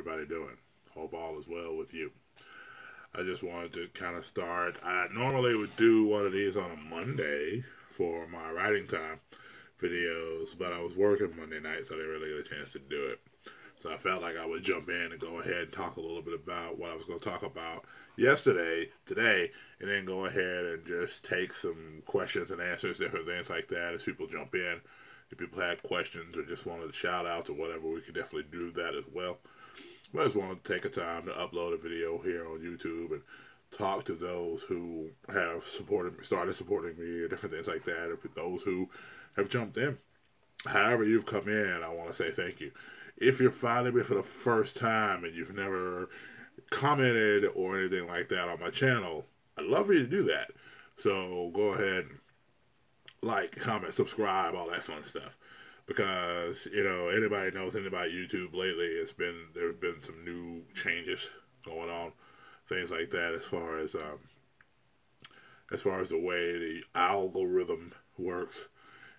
everybody doing? Hope all is well with you. I just wanted to kind of start. I normally would do one of these on a Monday for my writing time videos, but I was working Monday night, so I didn't really get a chance to do it. So I felt like I would jump in and go ahead and talk a little bit about what I was going to talk about today, and then go ahead and just take some questions and answers, different things like that as people jump in. If people had questions or just wanted shout outs or whatever, we could definitely do that as well. But I just wanted to take a time to upload a video here on YouTube and talk to those who have started supporting me, or different things like that, or those who have jumped in. However you've come in, I want to say thank you. If you're finding me for the first time and you've never commented or anything like that on my channel, I'd love for you to do that. So go ahead and like, comment, subscribe, all that fun stuff. Because, anybody knows anything about YouTube lately, there's been some new changes going on, things like that as far as the way the algorithm works.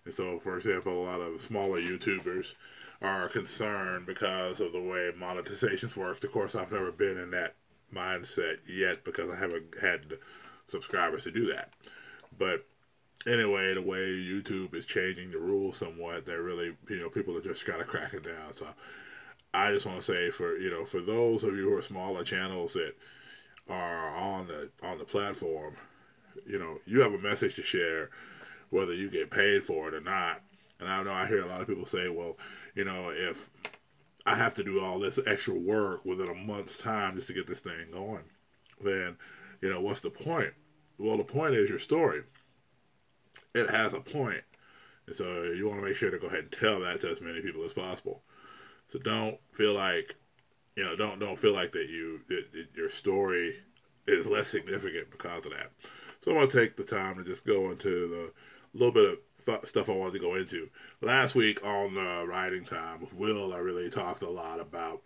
And so, for example, a lot of smaller YouTubers are concerned because of the way monetizations work. Of course, I've never been in that mindset yet because I haven't had the subscribers to do that. But anyway, the way YouTube is changing the rules somewhat, they're really, people are just kind of cracking down. So I just want to say for those of you who are smaller channels that are on the platform, you have a message to share, whether you get paid for it or not. And I know I hear a lot of people say, well, if I have to do all this extra work within a month's time just to get this thing going, then, what's the point? Well, the point is your story. It has a point. And so you want to make sure to go ahead and tell that to as many people as possible. So don't feel like, don't feel like that your story is less significant because of that. So I'm going to take the time to just go into the little bit of stuff I wanted to go into. Last week on the writing time with Will, I really talked a lot about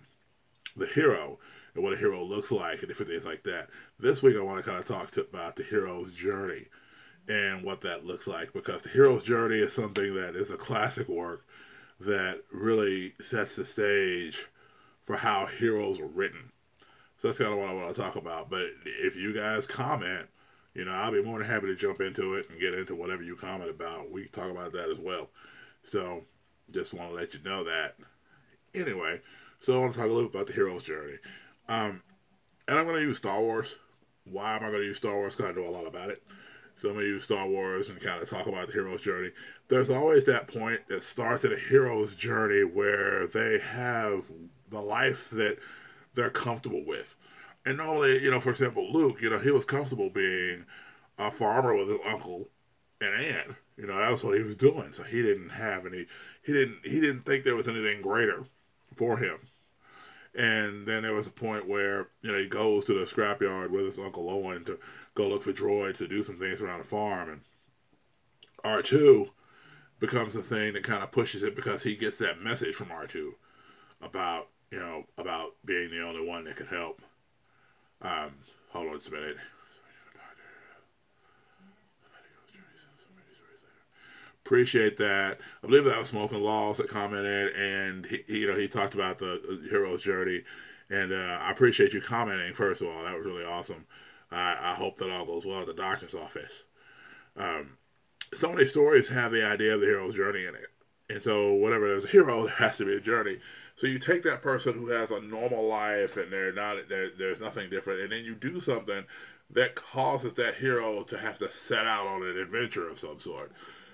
the hero and what a hero looks like and different things like that. This week I want to kind of talk about the hero's journey and what that looks like, because the hero's journey is something that is a classic work that really sets the stage for how heroes were written. So that's kind of what I want to talk about. But if you guys comment, I'll be more than happy to jump into it and get into whatever you comment about. We can talk about that as well. So just want to let you know that. Anyway, so I want to talk a little bit about the hero's journey. And I'm going to use Star Wars. Why am I going to use Star Wars? Because I know a lot about it. So I'm going to use Star Wars and kind of talk about the hero's journey. There's always that point that starts in a hero's journey where they have the life that they're comfortable with. And normally, for example, Luke, he was comfortable being a farmer with his uncle and aunt. That was what he was doing. So he didn't have any, he didn't think there was anything greater for him. And then there was a point where, he goes to the scrapyard with his Uncle Owen to go look for droids to do some things around the farm. And R2 becomes the thing that kind of pushes it, because he gets that message from R2 about, about being the only one that can help. Hold on just a minute. Appreciate that. I believe that was Smoking Laws that commented, and he talked about the hero's journey, and I appreciate you commenting. First of all, that was really awesome. I hope that all goes well at the doctor's office. So many stories have the idea of the hero's journey in it, and so whenever there's a hero, there has to be a journey. So you take that person who has a normal life and there's nothing different, and then you do something that causes that hero to have to set out on an adventure of some sort.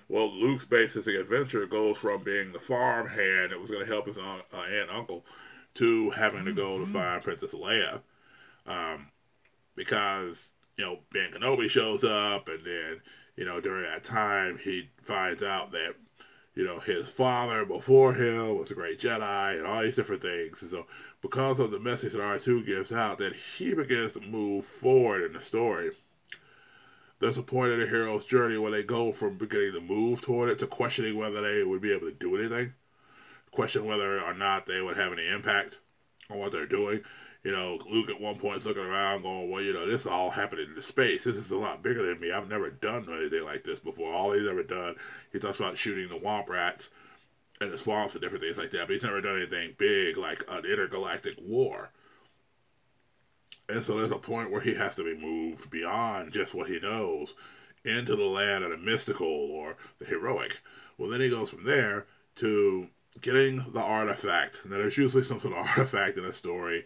Well, Luke's basic adventure goes from being the farm hand that was going to help his aunt and uncle to having to go to find Princess Leia. Because, Ben Kenobi shows up, and then, during that time, he finds out that, his father before him was a great Jedi and all these different things. And so because of the message that R2 gives out, that he begins to move forward in the story. There's a point in the hero's journey where they go from beginning to move toward it to questioning whether they would be able to do anything. Question whether or not they would have any impact on what they're doing. Luke at one point is looking around going, well, this all happened in space. This is a lot bigger than me. I've never done anything like this before. All he's ever done, he talks about shooting the Womp Rats and the swamps and different things like that, but he's never done anything big like an intergalactic war. And so there's a point where he has to be moved beyond just what he knows into the land of the mystical or the heroic. Well, then he goes from there to getting the artifact. Now, there's usually some sort of artifact in a story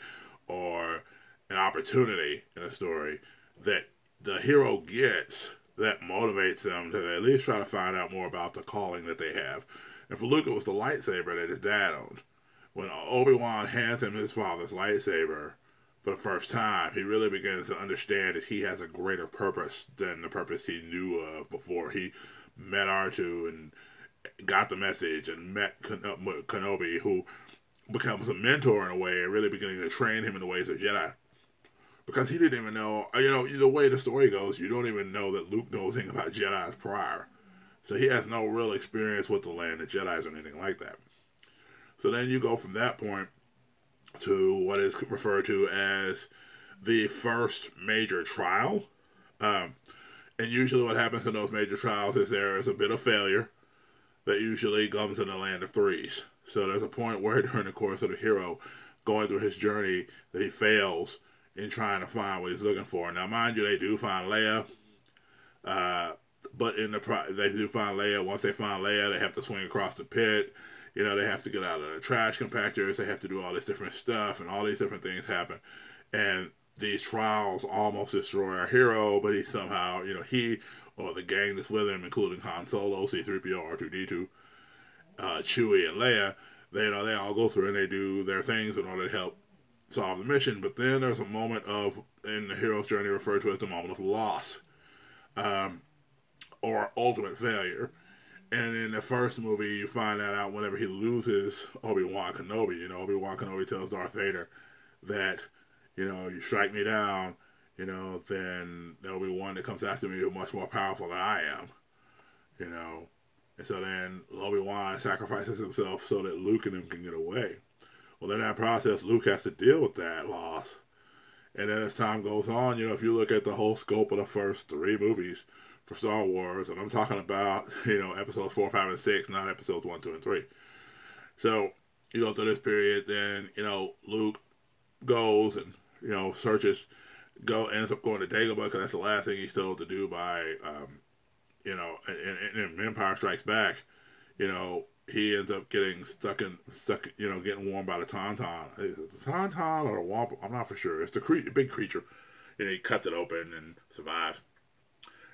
or an opportunity in a story that the hero gets that motivates them to at least try to find out more about the calling that they have. And for Luke, it was the lightsaber that his dad owned. When Obi-Wan hands him his father's lightsaber for the first time, he really begins to understand that he has a greater purpose than the purpose he knew of before he met R2 and got the message and met Kenobi, who becomes a mentor in a way and really beginning to train him in the ways of Jedi. Because he didn't even know, the way the story goes, you don't even know that Luke knows anything about Jedis prior. So he has no real experience with the land of Jedis or anything like that. So then you go from that point to what is referred to as the first major trial. And usually what happens in those major trials is there is a bit of failure that usually comes in the land of threes. So there's a point where during the course of the hero going through his journey that he fails in trying to find what he's looking for. Now, mind you, they do find Leia. But they do find Leia. Once they find Leia, they have to swing across the pit. They have to get out of the trash compactors. They have to do all this different stuff, and all these different things happen. And these trials almost destroy our hero, but he somehow, he or the gang that's with him, including Han Solo, C-3PO, R2-D2, Chewie, and Leia, they all go through and they do their things in order to help solve the mission. But then there's a moment in the hero's journey referred to as the moment of loss, or ultimate failure. And in the first movie, you find that out whenever he loses Obi-Wan Kenobi. Obi-Wan Kenobi tells Darth Vader that, you strike me down, then there'll be one that comes after me who's much more powerful than I am, And so then Obi-Wan sacrifices himself so that Luke and him can get away. Well, in that process, Luke has to deal with that loss. And then as time goes on, if you look at the whole scope of the first 3 movies for Star Wars, and I'm talking about, episodes 4, 5, and 6, not episodes 1, 2, and 3. So, you go through this period, then, Luke goes and, searches, ends up going to Dagobah, because that's the last thing he's told to do by, in Empire Strikes Back, he ends up getting stuck, getting warmed by the Tauntaun. Is it the Tauntaun or the Wampa? I'm not for sure. It's the big creature. And he cuts it open and survives.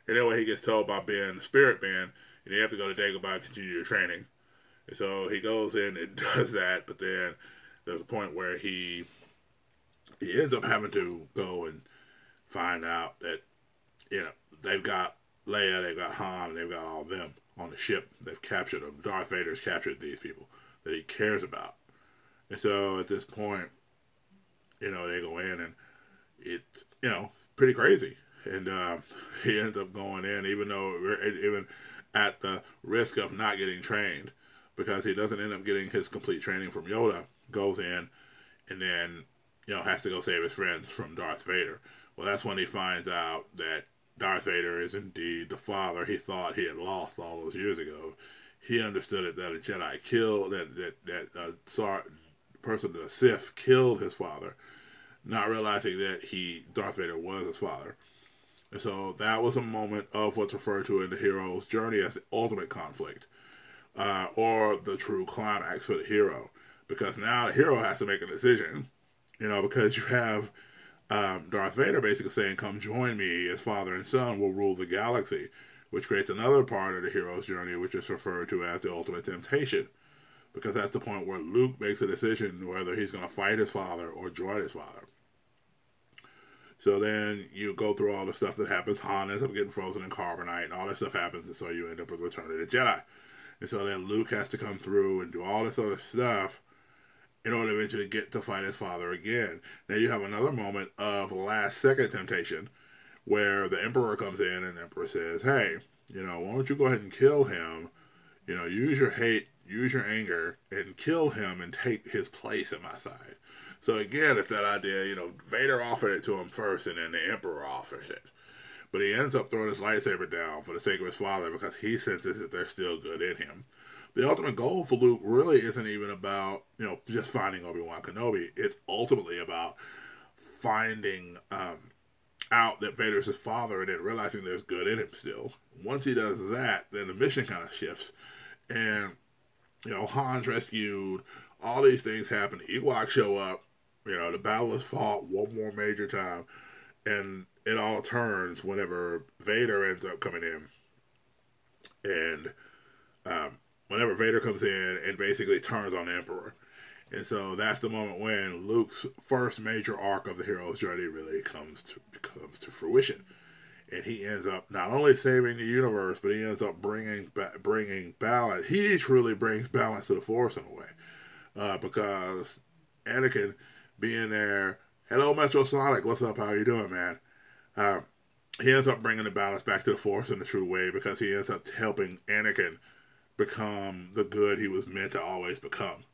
And anyway, he gets told by Ben, the spirit Ben, and you have to go to Dagobah and continue your training. And so he goes in and does that, but then there's a point where he ends up having to go and find out that, they've got Leia, they've got Han, they've got all of them on the ship. They've captured them. Darth Vader's captured these people that he cares about. And so at this point, they go in and it's, pretty crazy. And he ends up going in, even at the risk of not getting trained, because he doesn't end up getting his complete training from Yoda, goes in and then, has to go save his friends from Darth Vader. Well, that's when he finds out that Darth Vader is indeed the father he thought he had lost all those years ago. He understood it that a Jedi killed, that person, the Sith, killed his father, not realizing that Darth Vader was his father. And so that was a moment of what's referred to in the hero's journey as the ultimate conflict, or the true climax for the hero. Because now the hero has to make a decision, because you have Darth Vader basically saying, come join me as father and son, will rule the galaxy, which creates another part of the hero's journey, which is referred to as the ultimate temptation. Because that's the point where Luke makes a decision whether he's going to fight his father or join his father. So then you go through all the stuff that happens. Han ends up getting frozen in carbonite, and all that stuff happens, and so you end up with Return of the Jedi. And so then Luke has to come through and do all this other stuff in order to eventually get to fight his father again. Now you have another moment of last-second temptation, where the Emperor comes in, and the Emperor says, hey, why don't you go ahead and kill him? Use your hate, use your anger, and kill him and take his place at my side. So again, it's that idea, Vader offered it to him first, and then the Emperor offers it. But he ends up throwing his lightsaber down for the sake of his father, because he senses that there's still good in him. the ultimate goal for Luke really isn't even about, just finding Obi-Wan Kenobi. It's ultimately about finding out that Vader's his father and then realizing there's good in him still. Once he does that, then the mission kind of shifts. And, Han's rescued, all these things happen. The Ewoks show up, the battle is fought one more major time, and it all turns whenever Vader ends up coming in. And whenever Vader comes in and basically turns on the Emperor. And so that's the moment when Luke's first major arc of the hero's journey really comes to fruition. And he ends up not only saving the universe, but he ends up bringing balance. He truly brings balance to the Force in a way. Because Anakin being there, hello Metro Sonic, what's up, how you doing, man? He ends up bringing the balance back to the Force in a true way, because he ends up helping Anakin become the good he was meant to always become.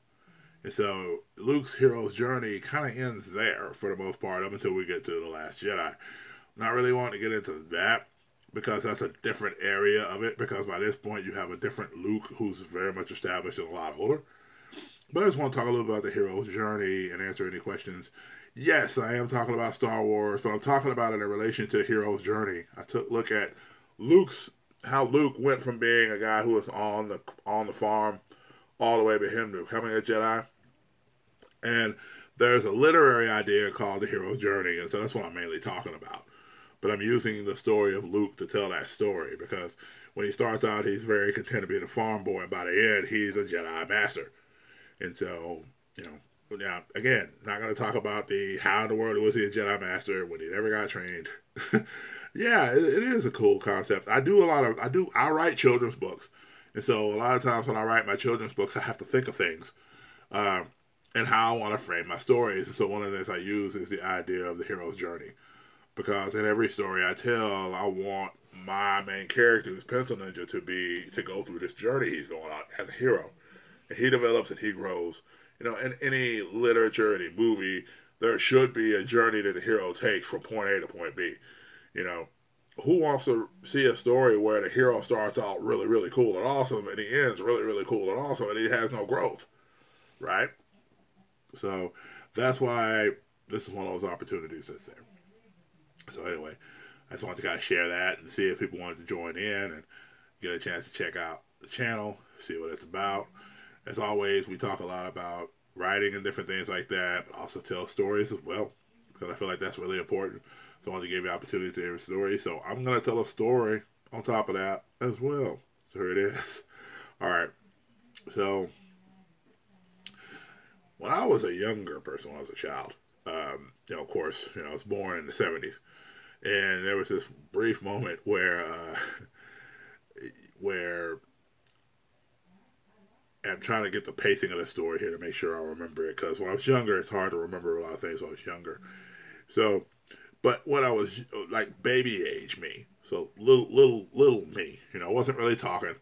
And so Luke's hero's journey kind of ends there for the most part, up until we get to The Last Jedi. Not really wanting to get into that, because that's a different area of it, because by this point you have a different Luke who's very much established and a lot older. But I just want to talk a little about the hero's journey and answer any questions. Yes, I am talking about Star Wars, but I'm talking about it in relation to the hero's journey. I took a look at how Luke went from being a guy who was on the farm all the way to him becoming a Jedi. And there's a literary idea called the hero's journey, and so that's what I'm mainly talking about. But I'm using the story of Luke to tell that story, because when he starts out, he's very content to being a farm boy, and by the end, he's a Jedi master. And so, now, again, not going to talk about how in the world was he a Jedi master when he never got trained. Yeah, it is a cool concept. I write children's books. And so a lot of times when I write my children's books, I have to think of things and how I want to frame my stories. And so one of the things I use is the idea of the hero's journey. Because in every story I tell, I want my main character, this pencil ninja, to go through this journey he's going on as a hero. And he develops and he grows. In any literature, any movie, there should be a journey that the hero takes from point A to point B. Who wants to see a story where the hero starts out really, really cool and awesome, and he ends really, really cool and awesome, and he has no growth, right? So that's why this is one of those opportunities that's there. So anyway, I just wanted to kind of share that and see if people wanted to join in and get a chance to check out the channel, see what it's about. As always, we talk a lot about writing and different things like that, but also tell stories as well, because I feel like that's really important. So I wanted to give you the opportunity to hear a story. So I'm going to tell a story on top of that as well. So here it is. All right. So when I was a younger person, when I was a child, of course, I was born in the 70s. And there was this brief moment where I'm trying to get the pacing of the story here to make sure I remember it, because when I was younger, it's hard to remember a lot of things when I was younger. So, but when I was like baby age me, so little me, I wasn't really talking.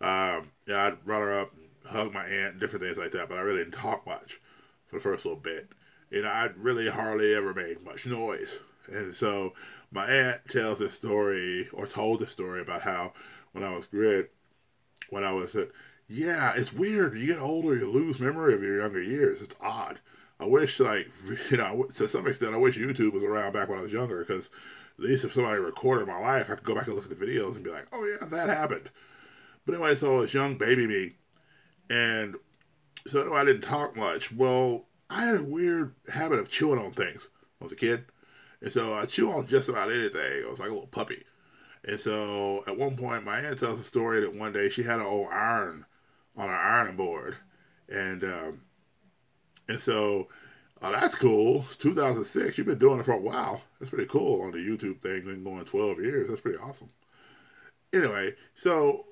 I'd run her up, and hug my aunt, and different things like that, but I really didn't talk much for the first little bit. I really hardly ever made much noise. And so my aunt tells this story, or told this story, about how when I was yeah, it's weird. You get older, you lose memory of your younger years. It's odd. I wish, to some extent, I wish YouTube was around back when I was younger, because at least if somebody recorded my life, I could go back and look at the videos and be like, oh yeah, that happened. But anyway, so it's young baby me, and so I didn't talk much. Well, I had a weird habit of chewing on things when I was a kid. And so I chew on just about anything. I was like a little puppy. And so at one point, my aunt tells a story that one day she had an old iron on her ironing board. And so, that's cool. It's 2006. You've been doing it for a while. That's pretty cool on the YouTube thing. Been going 12 years. That's pretty awesome. Anyway, so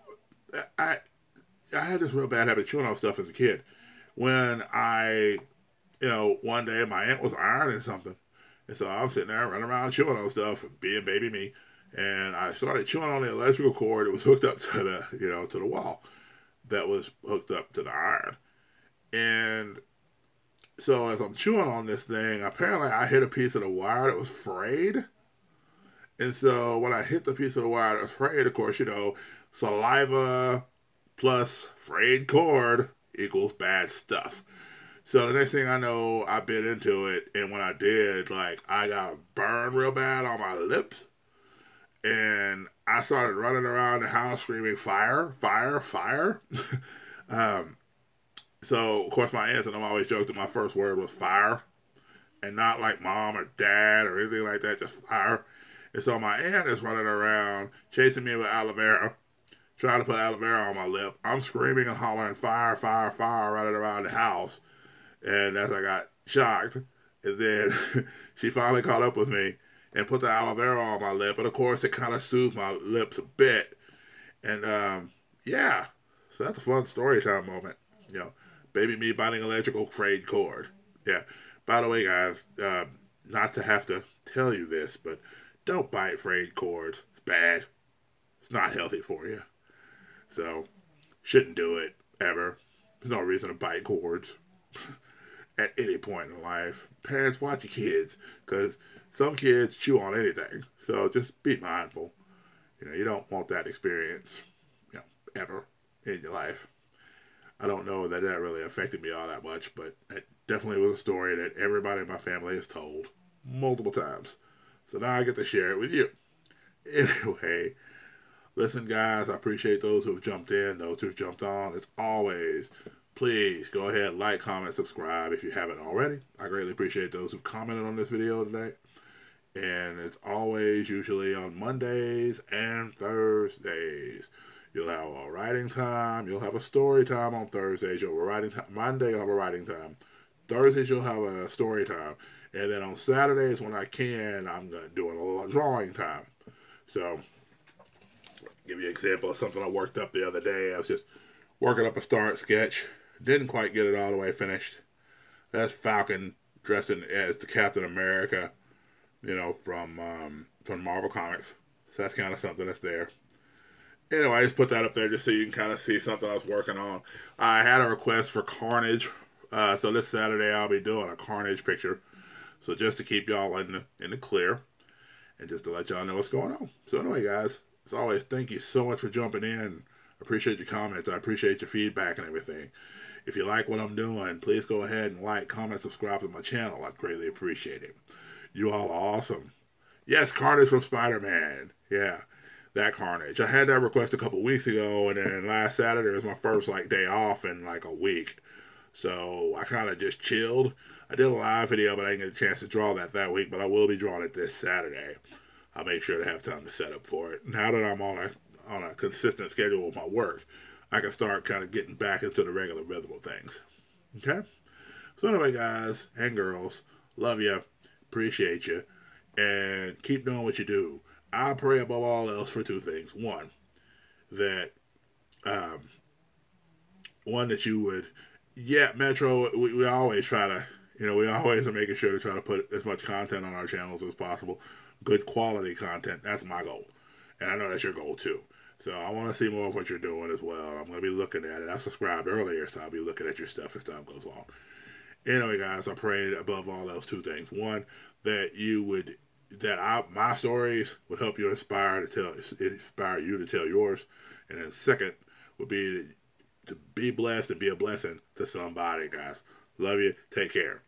I had this real bad habit of chewing on stuff as a kid. When one day my aunt was ironing something. And so I'm sitting there running around chewing on stuff, being baby me. And I started chewing on the electrical cord that was hooked up to the wall that was hooked up to the iron. And so as I'm chewing on this thing, apparently I hit a piece of the wire that was frayed. And so when I hit the piece of the wire that was frayed, of course, saliva plus frayed cord equals bad stuff. So the next thing I know, I bit into it, and when I did, like, I got burned real bad on my lips, and I started running around the house screaming, fire, fire, fire. So, of course, my aunts and them always joked that my first word was fire, and not like mom or dad or anything like that, just fire. And so my aunt is running around chasing me with aloe vera, trying to put aloe vera on my lip. I'm screaming and hollering, fire, fire, fire, running around the house. And as I got shocked, and then she finally caught up with me and put the aloe vera on my lip. And of course, it kind of soothed my lips a bit. And yeah, so that's a fun story time moment. You know, baby me biting electrical frayed cord. Yeah. By the way, guys, not to have to tell you this, but don't bite frayed cords. It's bad. It's not healthy for you. So, shouldn't do it ever. There's no reason to bite cords at any point in life. Parents, watch your kids, because some kids chew on anything. So just be mindful. You know, you don't want that experience, you know, ever in your life. I don't know that really affected me all that much, but it definitely was a story that everybody in my family has told multiple times. So now I get to share it with you. Anyway, listen, guys, I appreciate those who have jumped in, those who have jumped on. As always, please go ahead, like, comment, subscribe if you haven't already. I greatly appreciate those who've commented on this video today. And it's always usually on Mondays and Thursdays. You'll have a writing time. You'll have a story time on Thursdays. You'll have a writing time. Monday, you'll have a writing time. Thursdays, you'll have a story time. And then on Saturdays, when I can, I'm doing a drawing time. So, give you an example of something I worked up the other day. I was just working up a start sketch. Didn't quite get it all the way finished. That's Falcon dressed as the Captain America, you know, from Marvel Comics. So that's kind of something that's there. Anyway, I just put that up there just so you can kind of see something I was working on. I had a request for Carnage. So this Saturday I'll be doing a Carnage picture. So just to keep y'all in the clear. And just to let y'all know what's going on. So anyway, guys, as always, thank you so much for jumping in. I appreciate your comments. I appreciate your feedback and everything. If you like what I'm doing, please go ahead and like, comment, subscribe to my channel. I'd greatly appreciate it. You all are awesome. Yes, Carnage from Spider-Man. Yeah, that Carnage. I had that request a couple weeks ago, and then last Saturday was my first day off in like a week. So I kind of just chilled. I did a live video, but I didn't get a chance to draw that week, but I will be drawing it this Saturday. I'll make sure to have time to set up for it. Now that I'm on a consistent schedule with my work, I can start kind of getting back into the regular rhythm of things. Okay? So anyway, guys and girls, love you, appreciate you, and keep doing what you do. I pray above all else for two things. One, that you would, yeah, Metro, we always try to, we always are making sure to try to put as much content on our channels as possible. Good quality content. That's my goal. And I know that's your goal too. So I want to see more of what you're doing as well. I'm going to be looking at it. I subscribed earlier, so I'll be looking at your stuff as time goes on. Anyway, guys, I pray above all else two things. One, that my stories would help you inspire you to tell yours. And then second would be to be blessed and be a blessing to somebody, guys. Love you. Take care.